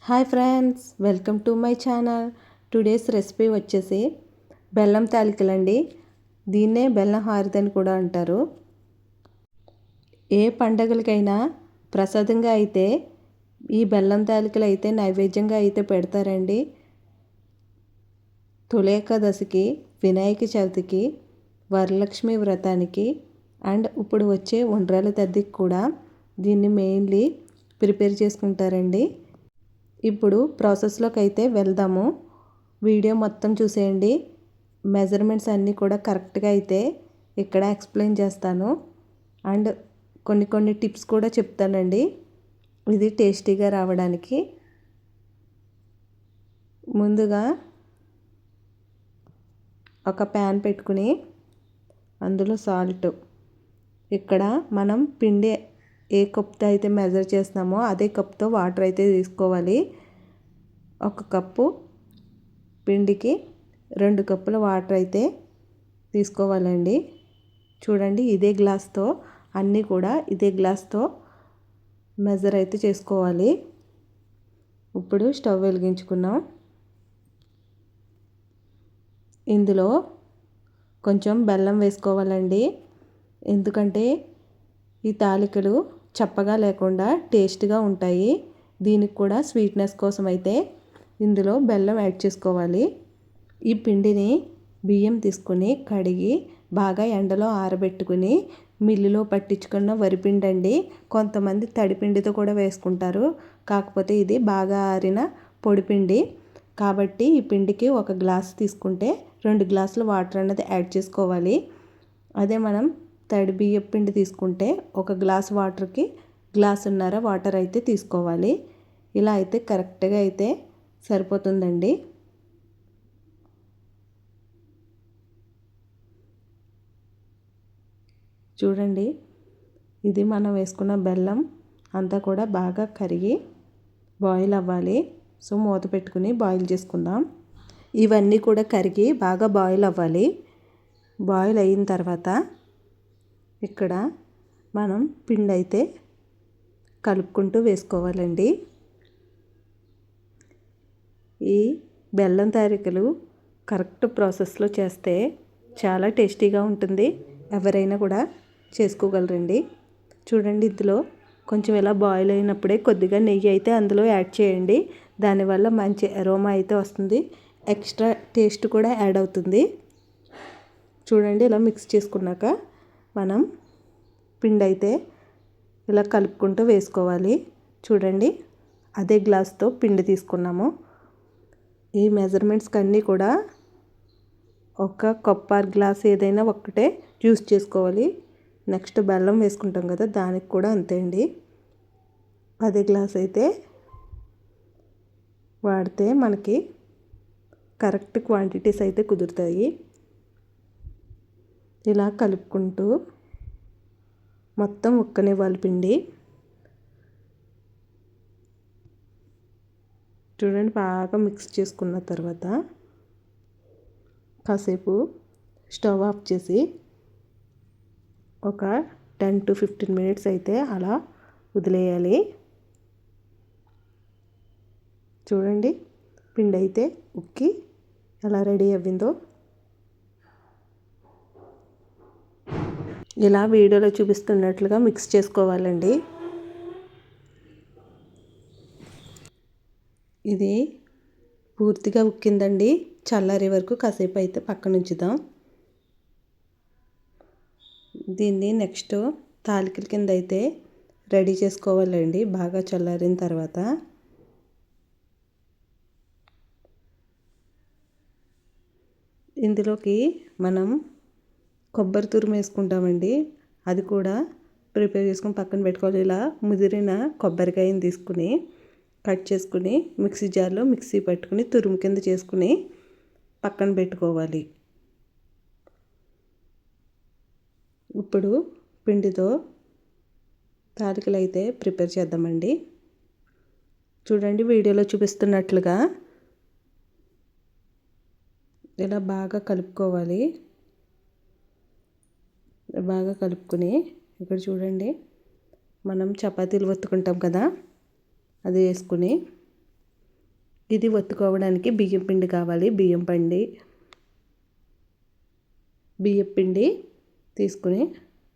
Hi friends, welcome to my channel. Today's recipe వచ్చేసి బెల్లం తాలికలండి. దీన్నే బెల్లం హారదని కూడా అంటారు. ఏ పండగలకైనా ప్రసాదంగా అయితే ఈ బెల్లం తాలికలు అయితే నైవేద్యంగా అయితే పెడతారండి. తొలి ఏకాదశికి, వినాయక చవితికి, వరలక్ష్మి వ్రతానికి అండ్ ఇప్పుడు వచ్చే ఉండ్రాల తద్దికి కూడా దీన్ని మెయిన్లీ ప్రిపేర్ చేసుకుంటారండి. ఇప్పుడు ప్రాసెస్లోకి అయితే వెళ్దాము. వీడియో మొత్తం చూసేయండి. మెజర్మెంట్స్ అన్నీ కూడా కరెక్ట్గా అయితే ఇక్కడ ఎక్స్ప్లెయిన్ చేస్తాను. అండ్ కొన్ని టిప్స్ కూడా చెప్తానండి ఇది టేస్టీగా రావడానికి. ముందుగా ఒక ప్యాన్ పెట్టుకుని అందులో సాల్ట్, ఇక్కడ మనం పిండి ఏ కప్తో అయితే మెజర్ చేస్తున్నామో అదే కప్తో వాటర్ అయితే తీసుకోవాలి. ఒక కప్పు పిండికి 2 కప్పుల వాటర్ అయితే తీసుకోవాలండి. చూడండి, ఇదే గ్లాస్తో అన్నీ కూడా ఇదే గ్లాస్తో మెజర్ అయితే చేసుకోవాలి. ఇప్పుడు స్టవ్ వెలిగించుకున్నాం. ఇందులో కొంచెం బెల్లం వేసుకోవాలండి. ఎందుకంటే ఈ తాలికలు చప్పగా లేకుండా టేస్ట్గా ఉంటాయి. దీనికి కూడా స్వీట్నెస్ కోసం అయితే ఇందులో బెల్లం యాడ్ చేసుకోవాలి. ఈ పిండిని బియ్యం తీసుకుని కడిగి బాగా ఎండలో ఆరబెట్టుకుని మిల్లులో పట్టించుకున్న వరిపిండి అండి. కొంతమంది తడిపిండితో కూడా వేసుకుంటారు. కాకపోతే ఇది బాగా ఆరిన పొడిపిండి కాబట్టి ఈ పిండికి 1 గ్లాస్ తీసుకుంటే 2 గ్లాసుల వాటర్ అన్నది యాడ్ చేసుకోవాలి. అదే మనం తడి బియ్యం పిండి తీసుకుంటే 1 గ్లాస్ వాటర్కి 1.5 గ్లాస్ వాటర్ అయితే తీసుకోవాలి. ఇలా అయితే కరెక్ట్గా అయితే సరిపోతుందండి. చూడండి, ఇది మనం వేసుకున్న బెల్లం అంతా కూడా బాగా కరిగి బాయిల్ అవ్వాలి. సో మూత పెట్టుకుని బాయిల్ చేసుకుందాం. ఇవన్నీ కూడా కరిగి బాగా బాయిల్ అవ్వాలి. బాయిల్ అయిన తర్వాత ఇక్కడ మనం పిండి అయితే కలుపుకుంటూ వేసుకోవాలండి. ఈ బెల్లం తారికలు కరెక్ట్ ప్రాసెస్లో చేస్తే చాలా టేస్టీగా ఉంటుంది. ఎవరైనా కూడా చేసుకోగలరండి. చూడండి, ఇందులో కొంచెం ఇలా బాయిల్ అయినప్పుడే కొద్దిగా నెయ్యి అయితే అందులో యాడ్ చేయండి. దానివల్ల మంచి అరోమా అయితే వస్తుంది. ఎక్స్ట్రా టేస్ట్ కూడా యాడ్ అవుతుంది. చూడండి, ఇలా మిక్స్ చేసుకున్నాక మనం పిండి అయితే ఇలా కలుపుకుంటూ వేసుకోవాలి. చూడండి, అదే గ్లాస్తో పిండి తీసుకున్నాము. ఈ మెజర్మెంట్స్కి అన్నీ కూడా 1 కప్ ఆర్ గ్లాస్ ఏదైనా ఒక్కటే యూస్ చేసుకోవాలి. నెక్స్ట్ బెల్లం వేసుకుంటాం కదా, దానికి కూడా అంతే అండి. అదే గ్లాస్ అయితే వాడితే మనకి కరెక్ట్ క్వాంటిటీస్ అయితే కుదురుతాయి. ఇలా కలుపుకుంటూ మొత్తం ఉక్కనివ్వాలి పిండి. చూడండి, బాగా మిక్స్ చేసుకున్న తర్వాత కాసేపు స్టవ్ ఆఫ్ చేసి ఒక 10 to 15 మినిట్స్ అయితే అలా వదిలేయాలి. చూడండి, పిండి అయితే ఉక్కి ఎలా రెడీ అవ్విందో. ఇలా వీడియోలో చూపిస్తున్నట్లుగా మిక్స్ చేసుకోవాలండి. ఇది పూర్తిగా ఉక్కిందండి. చల్లారే వరకు కాసేపు అయితే పక్కన ఉంచుదాం. దీన్ని నెక్స్ట్ తాలికల కింద అయితే రెడీ చేసుకోవాలండి. బాగా చల్లారిన తర్వాత ఇందులోకి మనం కొబ్బరి తురుము వేసుకుంటామండి. అది కూడా ప్రిపేర్ చేసుకొని పక్కన పెట్టుకోవాలి. ఇలా ముదిరిన కొబ్బరికాయని తీసుకుని కట్ చేసుకుని మిక్సీ జార్లో మిక్సీ పట్టుకుని తురుము కింద చేసుకుని పక్కన పెట్టుకోవాలి. ఇప్పుడు పిండితో తాలికలు అయితే ప్రిపేర్ చేద్దామండి. చూడండి, వీడియోలో చూపిస్తున్నట్లుగా ఇలా బాగా కలుపుకోవాలి. బాగా కలుపుకొని ఇక్కడ చూడండి, మనం చపాతీలు ఒత్తుకుంటాం కదా, అది వేసుకుని ఇది ఒత్తుకోవడానికి బియ్యం పిండి కావాలి. బియ్యం పిండి తీసుకుని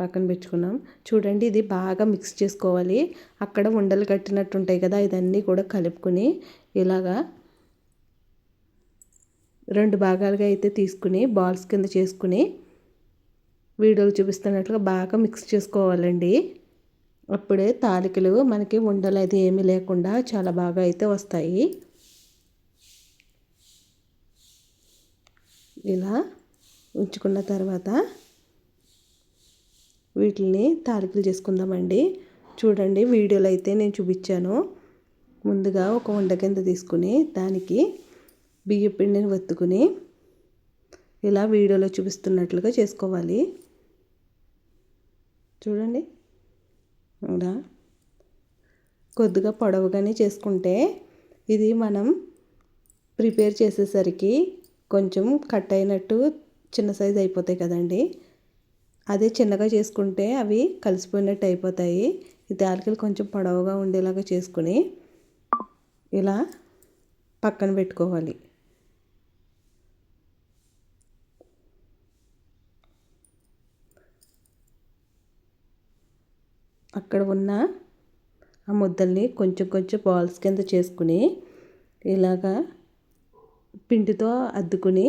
పక్కన పెట్టుకున్నాం. చూడండి, ఇది బాగా మిక్స్ చేసుకోవాలి. అక్కడ ఉండలు కట్టినట్టు ఉంటాయి కదా, ఇదన్నీ కూడా కలుపుకొని ఇలాగా 2 భాగాలుగా అయితే తీసుకుని బాల్స్ కింద చేసుకుని వీడియోలో చూపిస్తున్నట్లుగా బాగా మిక్స్ చేసుకోవాలండి. అప్పుడే తాలికలు మనకి ఉండలు అది ఏమీ లేకుండా చాలా బాగా అయితే వస్తాయి. ఇలా ఉంచుకున్న తర్వాత వీటిని తాలికలు చేసుకుందామండి. చూడండి, వీడియోలో అయితే నేను చూపించాను. ముందుగా ఒక ఉండ కింద తీసుకుని దానికి బియ్యం పిండిని ఒత్తుకుని ఇలా వీడియోలో చూపిస్తున్నట్లుగా చేసుకోవాలి. చూడండి, ఇలా కొద్దిగా పొడవుగానే చేసుకుంటే ఇది మనం ప్రిపేర్ చేసేసరికి కొంచెం కట్ అయినట్టు చిన్న సైజు అయిపోతాయి కదండి. అదే చిన్నగా చేసుకుంటే అవి కలిసిపోయినట్టు అయిపోతాయి. ఈ తాలికలు కొంచెం పొడవుగా ఉండేలాగా చేసుకుని ఇలా పక్కన పెట్టుకోవాలి. అక్కడ ఉన్న ఆ ముద్దల్ని కొంచెం కొంచెం బాల్స్ కింద చేసుకుని ఇలాగా పిండితో అద్దుకుని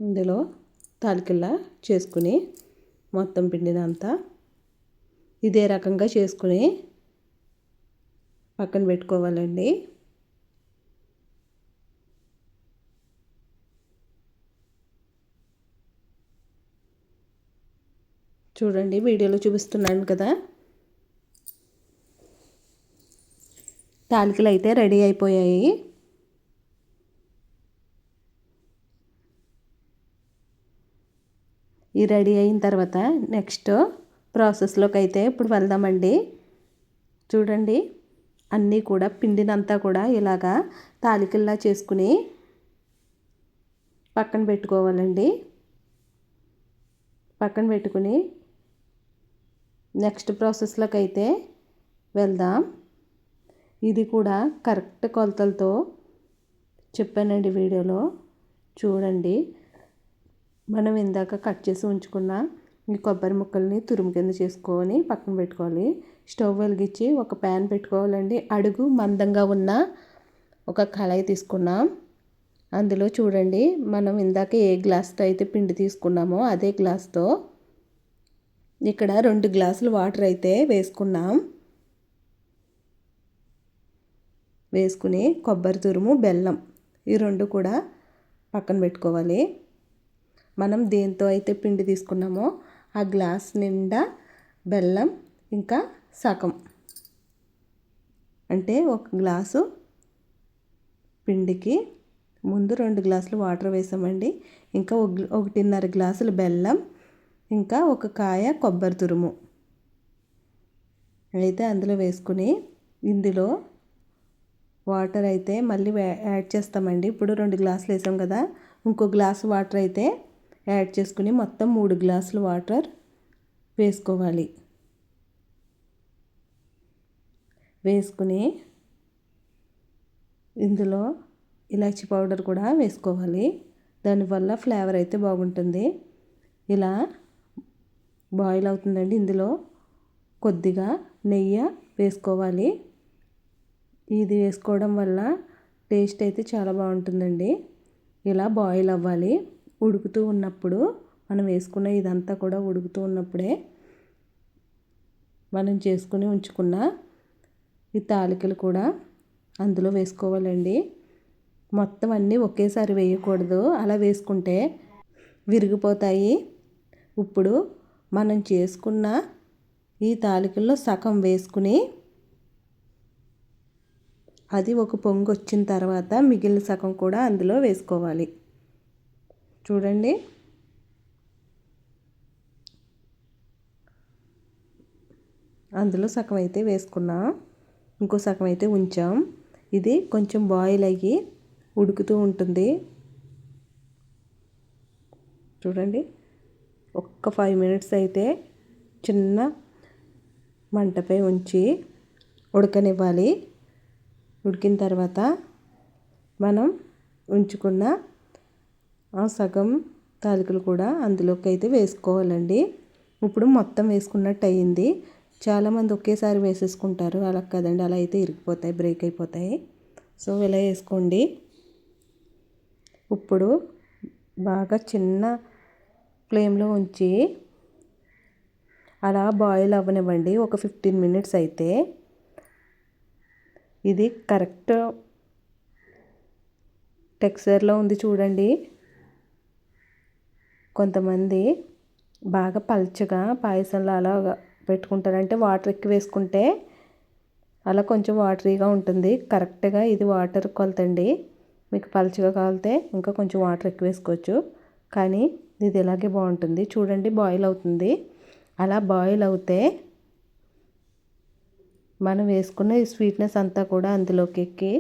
ఇందులో తాలికల్లా చేసుకుని మొత్తం పిండినంతా ఇదే రకంగా చేసుకుని పక్కన పెట్టుకోవాలండి. చూడండి, వీడియోలో చూపిస్తున్నాను కదా, తాలికలు అయితే రెడీ అయిపోయాయి. ఈ రెడీ అయిన తర్వాత నెక్స్ట్ ప్రాసెస్లోకి అయితే ఇప్పుడు వెళ్దామండి. చూడండి, అన్నీ కూడా పిండినంతా కూడా ఇలాగా తాలికల్లా చేసుకుని పక్కన పెట్టుకోవాలండి. పక్కన పెట్టుకుని నెక్స్ట్ ప్రాసెస్లోకి అయితే వెళ్దాం. ఇది కూడా కరెక్ట్ కొలతలతో చెప్పానండి వీడియోలో. చూడండి, మనం ఇందాక కట్ చేసి ఉంచుకున్న ఈ కొబ్బరి ముక్కల్ని తురుము కింద చేసుకొని పక్కన పెట్టుకోవాలి. స్టవ్ వెలిగించి ఒక ప్యాన్ పెట్టుకోవాలండి. అడుగు మందంగా ఉన్న ఒక కళాయి తీసుకున్నాం. అందులో చూడండి, మనం ఇందాక ఏ గ్లాస్తో అయితే పిండి తీసుకున్నామో అదే గ్లాస్తో ఇక్కడ 2 గ్లాసులు వాటర్ అయితే వేసుకున్నాం. వేసుకుని కొబ్బరి తురుము, బెల్లం ఈ 2 కూడా పక్కన పెట్టుకోవాలి. మనం దేంతో అయితే పిండి తీసుకున్నామో ఆ గ్లాస్ నిండా బెల్లం ఇంకా సగం అంటే 1 గ్లాసు పిండికి ముందు 2 గ్లాసులు వాటర్ వేసామండి. ఇంకా 1.5 గ్లాసులు బెల్లం ఇంకా 1 కాయ కొబ్బరి తురుము అయితే అందులో వేసుకుని ఇందులో వాటర్ అయితే మళ్ళీ యాడ్ చేస్తామండి. ఇప్పుడు 2 గ్లాసులు వేసాం కదా, ఇంకో గ్లాసు వాటర్ అయితే యాడ్ చేసుకుని మొత్తం 3 గ్లాసులు వాటర్ వేసుకోవాలి. వేసుకుని ఇందులో ఇలాచీ పౌడర్ కూడా వేసుకోవాలి. దానివల్ల ఫ్లేవర్ అయితే బాగుంటుంది. ఇలా బాయిల్ అవుతుందండి. ఇందులో కొద్దిగా నెయ్యి వేసుకోవాలి. ఇది వేసుకోవడం వల్ల టేస్ట్ అయితే చాలా బాగుంటుందండి. ఇలా బాయిల్ అవ్వాలి. ఉడుకుతూ ఉన్నప్పుడు మనం వేసుకున్న ఇదంతా కూడా ఉడుకుతూ ఉన్నప్పుడే మనం చేసుకుని ఉంచుకున్న ఈ తాలికలు కూడా అందులో వేసుకోవాలండి. మొత్తం అన్నీ ఒకేసారి వేయకూడదు, అలా వేసుకుంటే విరిగిపోతాయి. ఇప్పుడు మనం చేసుకున్న ఈ తాలికల్లో సగం వేసుకుని అది ఒక పొంగు వచ్చిన తర్వాత మిగిలిన సగం కూడా అందులో వేసుకోవాలి. చూడండి, అందులో సగం అయితే వేసుకున్నాం, ఇంకో సగం అయితే ఉంచాం. ఇది కొంచెం బాయిల్ అయ్యి ఉడుకుతూ ఉంటుంది. చూడండి, ఒక్క 5 మినిట్స్ అయితే చిన్న మంటపై ఉంచి ఉడకనివ్వాలి. ఉడికిన తర్వాత మనం ఉంచుకున్న ఆ సగం తాలికలు కూడా అందులోకి అయితే వేసుకోవాలండి. ఇప్పుడు మొత్తం వేసుకున్నట్టు అయ్యింది. చాలామంది ఒకేసారి వేసేసుకుంటారు, అలా కదండి, అలా అయితే ఇరిగిపోతాయి, బ్రేక్ అయిపోతాయి. సో ఇలా వేసుకోండి. ఇప్పుడు బాగా చిన్న ఫ్లేమ్లో ఉంచి అలా బాయిల్ అవ్వనివ్వండి ఒక 15 మినిట్స్ అయితే. ఇది కరెక్ట్ టెక్స్చర్లో ఉంది చూడండి. కొంతమంది బాగా పల్చగా పాయసంలో అలా పెట్టుకుంటారంటే వాటర్ ఎక్కువ వేసుకుంటే అలా కొంచెం వాటరీగా ఉంటుంది. కరెక్ట్గా ఇది వాటర్ కొలతండి. మీకు పల్చగా కావాలితే ఇంకా కొంచెం వాటర్ ఎక్కువ వేసుకోవచ్చు, కానీ ఇది ఇలాగే బాగుంటుంది. చూడండి బాయిల్ అవుతుంది. అలా బాయిల్ అవుతే మనం వేసుకున్న ఈ స్వీట్నెస్ అంతా కూడా అందులోకి ఎక్కి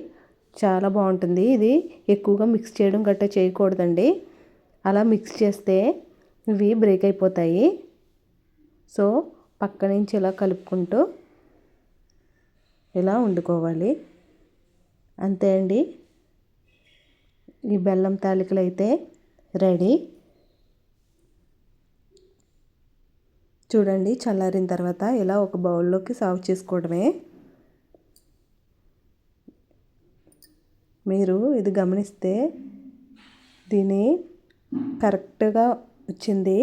చాలా బాగుంటుంది. ఇది ఎక్కువగా మిక్స్ చేయడం గట్రా చేయకూడదండి. అలా మిక్స్ చేస్తే ఇవి బ్రేక్ అయిపోతాయి. సో పక్క నుంచి ఇలా కలుపుకుంటూ ఇలా వండుకోవాలి. అంతే అండి, ఈ బెల్లం తాలికలు అయితే రెడీ. చూడండి చల్లారిన తర్వాత ఇలా ఒక బౌల్లోకి సర్వ్ చేసుకోవడమే. మీరు ఇది గమనిస్తే దీని కరెక్ట్గా వచ్చింది,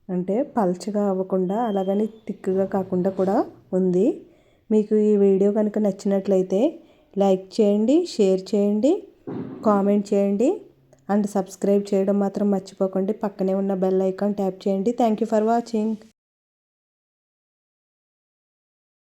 అంటే పల్చగా అవ్వకుండా అలాగని థిక్గా కాకుండా కూడా ఉంది. మీకు ఈ వీడియో కనుక నచ్చినట్లయితే లైక్ చేయండి, షేర్ చేయండి, కామెంట్ చేయండి అండ్ సబ్స్క్రైబ్ చేయడం మాత్రం మర్చిపోకండి. పక్కనే ఉన్న బెల్ ఐకాన్ ట్యాప్ చేయండి. Thank you for watching.